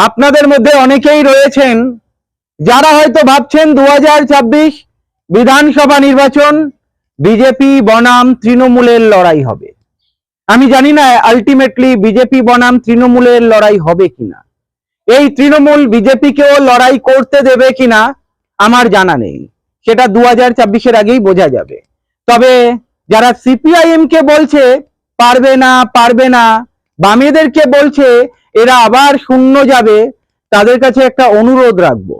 আপনাদের মধ্যে অনেকেই রয়েছেন যারা হয়তো ভাবছেন 2026 বিধানসভা নির্বাচন বিজেপি বনাম তৃণমূলের লড়াই হবে। আমি জানি না আলটিমেটলি বিজেপি বনাম তৃণমূলের লড়াই হবে কিনা, এই তৃণমূল বিজেপিকেও লড়াই করতে দেবে কিনা আমার জানা নেই, সেটা 2026-এর আগেই বোঝা যাবে। তবে যারা সিপিআইএম কে বলছে পারবে না, বামেদেরকে বলছে এরা আবার শূন্য যাবে, তাদের কাছে একটা অনুরোধ রাখবো।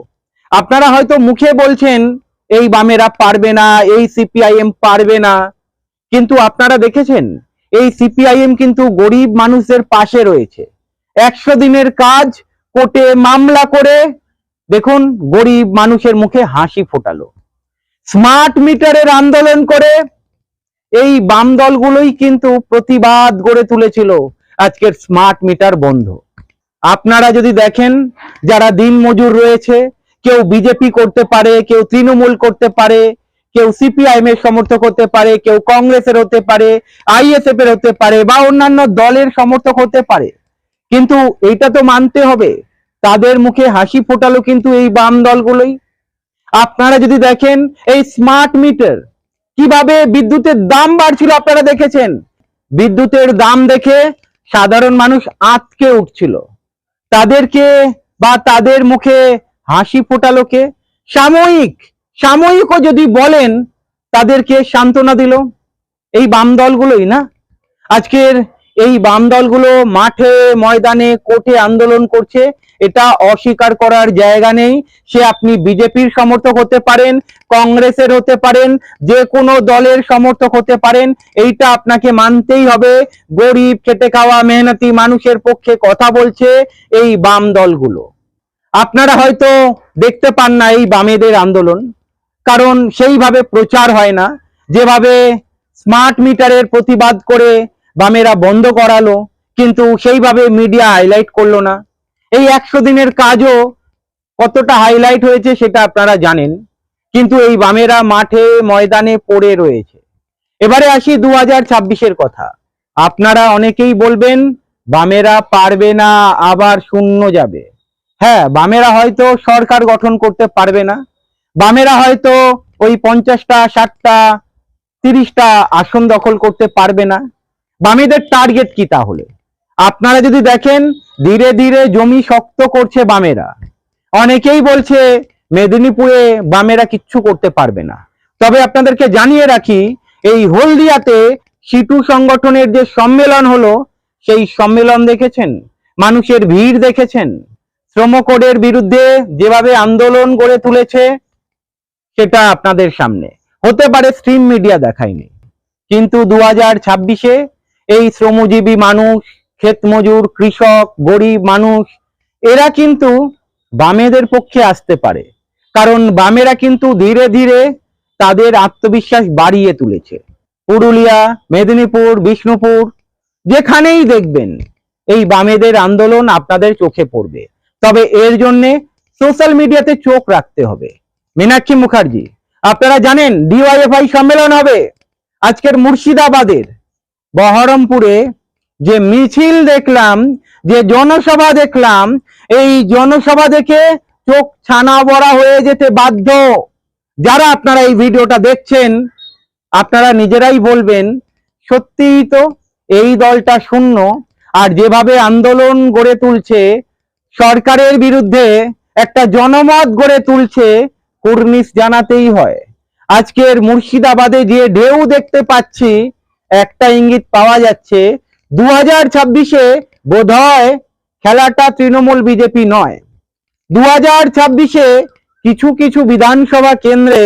আপনারা হয়তো মুখে বলছেন এই বামেরা পারবে না, এই সিপিআইএম পারবে না, কিন্তু আপনারা দেখেছেন এই সিপিআইএম কিন্তু গরিব মানুষদের পাশে রয়েছে। 100 দিনের কাজ কোর্টে মামলা করে দেখুন গরিব মানুষের মুখে হাসি ফোটালো। স্মার্ট মিটারের আন্দোলন করে এই বাম দলগুলোই কিন্তু প্রতিবাদ গড়ে তুলেছিল আজকের স্মার্ট মিটার বন্ধ। আপনারা যদি দেখেন যারা দিন মজুর রয়েছে, কেউ বিজেপি করতে পারে, কেউ তৃণমূল করতে পারে, কেউ সিপিআইএম এর সমর্থক হতে পারে, কেউ কংগ্রেসের হতে পারে, আইএসএফ এর হতে পারে বা অন্যান্য দলের সমর্থক হতে পারে, কিন্তু এইটা তো মানতে হবে তাদের মুখে হাসি ফোটালো কিন্তু এই বাম দলগুলোই। আপনারা যদি দেখেন এই স্মার্ট মিটার কিভাবে বিদ্যুতের দাম বাড়ছিল, আপনারা দেখেছেন বিদ্যুতের দাম দেখে সাধারণ মানুষ আঁতকে উঠছিল, তাদেরকে বা তাদের মুখে হাসি ফোটালো কে? সাময়িকও যদি বলেন তাদেরকে সান্ত্বনা দিল এই বাম দলগুলোই না। আজকের এই বাম দলগুলো মাঠে ময়দানে কোর্টে আন্দোলন করছে, এটা অস্বীকার করার জায়গা নেই। সে আপনি বিজেপির সমর্থক হতে পারেন, কংগ্রেসের হতে পারেন, যে কোনো দলের সমর্থক হতে পারেন, এইটা আপনাকে মানতেই হবে। গরিব খেটে খাওয়া মেহনতি মানুষের পক্ষে কথা বলছে এই বাম দলগুলো। আপনারা হয়তো দেখতে পান না এই বামেদের আন্দোলন, কারণ সেইভাবে প্রচার হয় না, যেভাবে স্মার্ট মিটারের প্রতিবাদ করে বামেরা বন্ধ করালো কিন্তু সেইভাবে মিডিয়া হাইলাইট করলো না। এই 100 দিনের কাজও কতটা হাইলাইট হয়েছে সেটা আপনারা জানেন, কিন্তু এই বামেরা মাঠে ময়দানে পড়ে রয়েছে। এবারে আসি 2026-এর কথা। আপনারা অনেকেই বলবেন বামেরা পারবে না, আবার শূন্য যাবে। হ্যাঁ, বামেরা হয়তো সরকার গঠন করতে পারবে না, বামেরা হয়তো ওই 50টা 60টা 30টা আসন দখল করতে পারবে না। বামেদের টার্গেট কি তাহলে? আপনারা যদি দেখেন ধীরে ধীরে জমি শক্ত করছে বামেরা। অনেকেই বলছে মেদিনীপুরে বামেরা কিচ্ছু করতে পারবে না। তবে আপনাদেরকে জানিয়ে রাখি, এই হলদিয়াতে সিটু সংগঠনের যে সম্মেলন হলো, সেই সম্মেলন দেখেছেন, মানুষের ভিড় দেখেছেন, শ্রম কোডের বিরুদ্ধে যেভাবে আন্দোলন গড়ে তুলেছে সেটা আপনাদের সামনে। হতে পারে স্ট্রিম মিডিয়া দেখায়নি, কিন্তু 2026-এ এই শ্রমজীবী মানুষ, ক্ষেত মজুর, কৃষক, গরিব মানুষ এরা কিন্তু বামেদের পক্ষে আসতে পারে, কারণ বামেরা কিন্তু ধীরে ধীরে তাদের আত্মবিশ্বাস বাড়িয়ে তুলেছে। পুরুলিয়া, মেদিনীপুর, বিষ্ণুপুর যেখানেই দেখবেন এই বামেদের আন্দোলন আপনাদের চোখে পড়বে। তবে এর জন্য সোশ্যাল মিডিয়াতে চোখ রাখতে হবে। মীনাক্ষী মুখার্জি, আপনারা জানেন ডিওয়াইএফআই সম্মেলন হবে আজকের মুর্শিদাবাদের বহরমপুরে। যে মিছিল দেখলাম, যে জনসভা দেখলাম, এই জনসভা দেখে চোখ ছানা বড়া হয়ে যেতে বাধ্য। যারা আপনারা এই ভিডিওটা দেখছেন আপনারা নিজেরাই বলবেন সত্যিই তো এই দলটা শূন্য, আর যেভাবে আন্দোলন গড়ে তুলছে সরকারের বিরুদ্ধে, একটা জনমত গড়ে তুলছে, কুর্নিশ জানাতেই হয়। আজকের মুর্শিদাবাদে যে ঢেউ দেখতে পাচ্ছি, একটা ইঙ্গিত পাওয়া যাচ্ছে 2026-এ বোধহয় খেলাটা তৃণমূল বিজেপি নয়। 2026-এ কিছু কিছু বিধানসভা কেন্দ্রে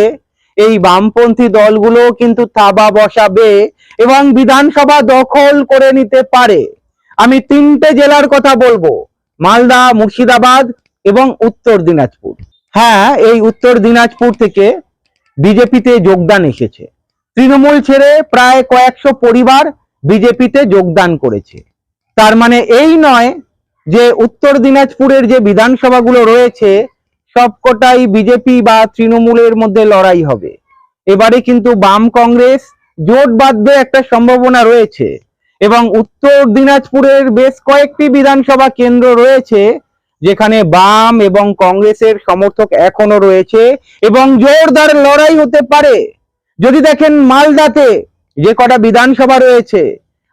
এই বামপন্থী দলগুলো কিন্তু থাবা বসাবে এবং বিধানসভা দখল করে নিতে পারে। আমি 3টে জেলার কথা বলবো, মালদা, মুর্শিদাবাদ এবং উত্তর দিনাজপুর। হ্যাঁ, এই উত্তর দিনাজপুর থেকে বিজেপিতে যোগদান এসেছে। তৃণমূল ছেড়ে প্রায় কয়েকশো পরিবার বিজেপিতে যোগদান করেছে। তার মানে এই নয় যে উত্তর দিনাজপুরের যে বিধানসভাগুলো রয়েছে সবকটাই বিজেপি বা তৃণমূলের মধ্যে লড়াই হবে। এবারে কিন্তু বাম কংগ্রেস জোট বাঁধবে একটা সম্ভাবনা রয়েছে, এবং উত্তর দিনাজপুরের বেশ কয়েকটি বিধানসভা কেন্দ্র রয়েছে যেখানে বাম এবং কংগ্রেসের সমর্থক এখনো রয়েছে এবং জোরদার লড়াই হতে পারে। যদি দেখেন মালদাতে যে কটা বিধানসভা রয়েছে,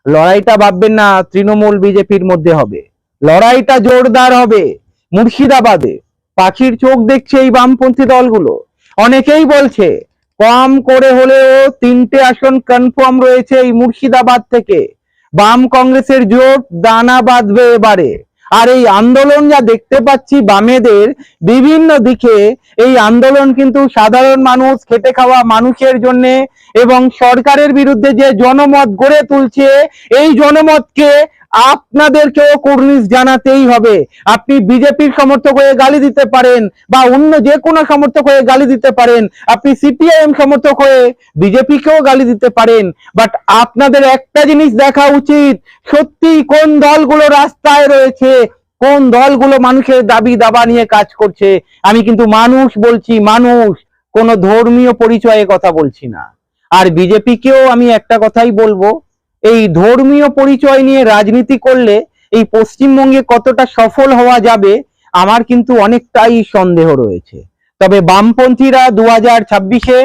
লড়াইটা ভাববেন না তৃণমূল বিজেপির মধ্যে হবে, লড়াইটা জোরদার হবে। মুর্শিদাবাদে পাখির চোখ দেখছে এই বামপন্থী দলগুলো। অনেকেই বলছে কম করে হলেও 3টে আসন কনফার্ম রয়েছে এই মুর্শিদাবাদ থেকে। বাম কংগ্রেসের জোট দানা বাঁধবে এবারে। আর এই আন্দোলন যা দেখতে পাচ্ছি বামেদের বিভিন্ন দিকে, এই আন্দোলন কিন্তু সাধারণ মানুষ, খেটে খাওয়া মানুষের জন্য এবং সরকারের বিরুদ্ধে যে জনমত গড়ে তুলছে, এই জনমতকে আপনাদেরকেও কুর্নিশ জানাতেই হবে। আপনি বিজেপির সমর্থক হয়ে গালি দিতে পারেন বা অন্য যে কোনো সমর্থক হয়ে গালি দিতে পারেন, আপনি সিপিআইএম সমর্থক হয়ে বিজেপিকেও গালি দিতে পারেন, বাট আপনাদের একটা জিনিস দেখা উচিত, সত্যি কোন দলগুলো রাস্তায় রয়েছে, কোন দলগুলো মানুষের দাবি দাবা নিয়ে কাজ করছে। আমি কিন্তু মানুষ বলছি, মানুষ, কোনো ধর্মীয় পরিচয়ে কথা বলছি না। আর বিজেপিকেও আমি একটা কথাই বলবো, এই ধর্মীয় পরিচয় নিয়ে রাজনীতি করলে এই পশ্চিমবঙ্গে কতটা সফল হওয়া যাবে আমার কিন্তু অনেকটাই সন্দেহ রয়েছে। তবে বামপন্থীরা 2026-এ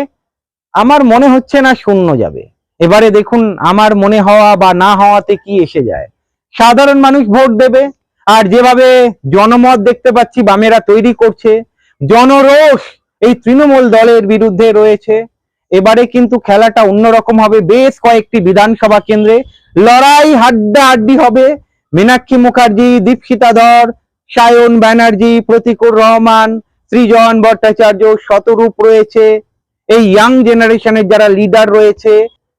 আমার মনে হচ্ছে না শূন্য যাবে। এবারে দেখুন আমার মনে হওয়া বা না হওয়াতে কি এসে যায়, সাধারণ মানুষ ভোট দেবে। আর যেভাবে জনমত দেখতে পাচ্ছি বামেরা তৈরি করছে, জনরোষ এই তৃণমূল দলের বিরুদ্ধে রয়েছে, এবারে কিন্তু খেলাটা অন্যরকম হবে। বেশ কয়েকটি বিধানসভা কেন্দ্রে লড়াই হাড্ডাহাড্ডি হবে। মীনাক্ষী মুখার্জি, দীপশিতা ধর, সায়ন ব্যানার্জি, প্রতিকুর রহমান, সৃজন ভট্টাচার্য, শতরূপ রয়েছে। এই ইয়াং জেনারেশনের যারা লিডার রয়েছে,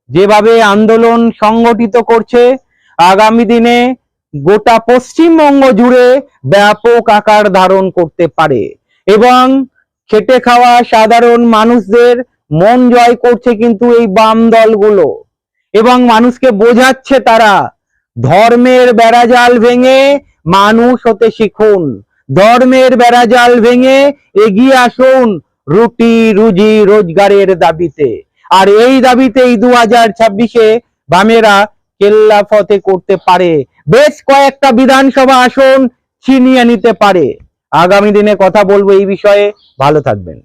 যেভাবে আন্দোলন সংগঠিত করছে, আগামী দিনে গোটা পশ্চিমবঙ্গ জুড়ে ব্যাপক আকার ধারণ করতে পারে এবং খেটে খাওয়া সাধারণ মানুষদের মন জয় করছে কিন্তু এই বাম দলগুলো, এবং মানুষকে বোঝাচ্ছে তারা ধর্মের বেড়াজাল ভেঙে মানুষ হতে শিখুন, ধর্মের বেড়াজাল ভেঙে এগিয়ে আসুন রুটি রুজি রোজগারের দাবিতে। আর এই দাবিতে এই 2026-এ বামেরা কেল্লা ফতে করতে পারে, বেশ কয়েকটা বিধানসভা আসন ছিনিয়ে নিতে পারে। আগামী দিনে কথা বলবো এই বিষয়ে। ভালো থাকবেন।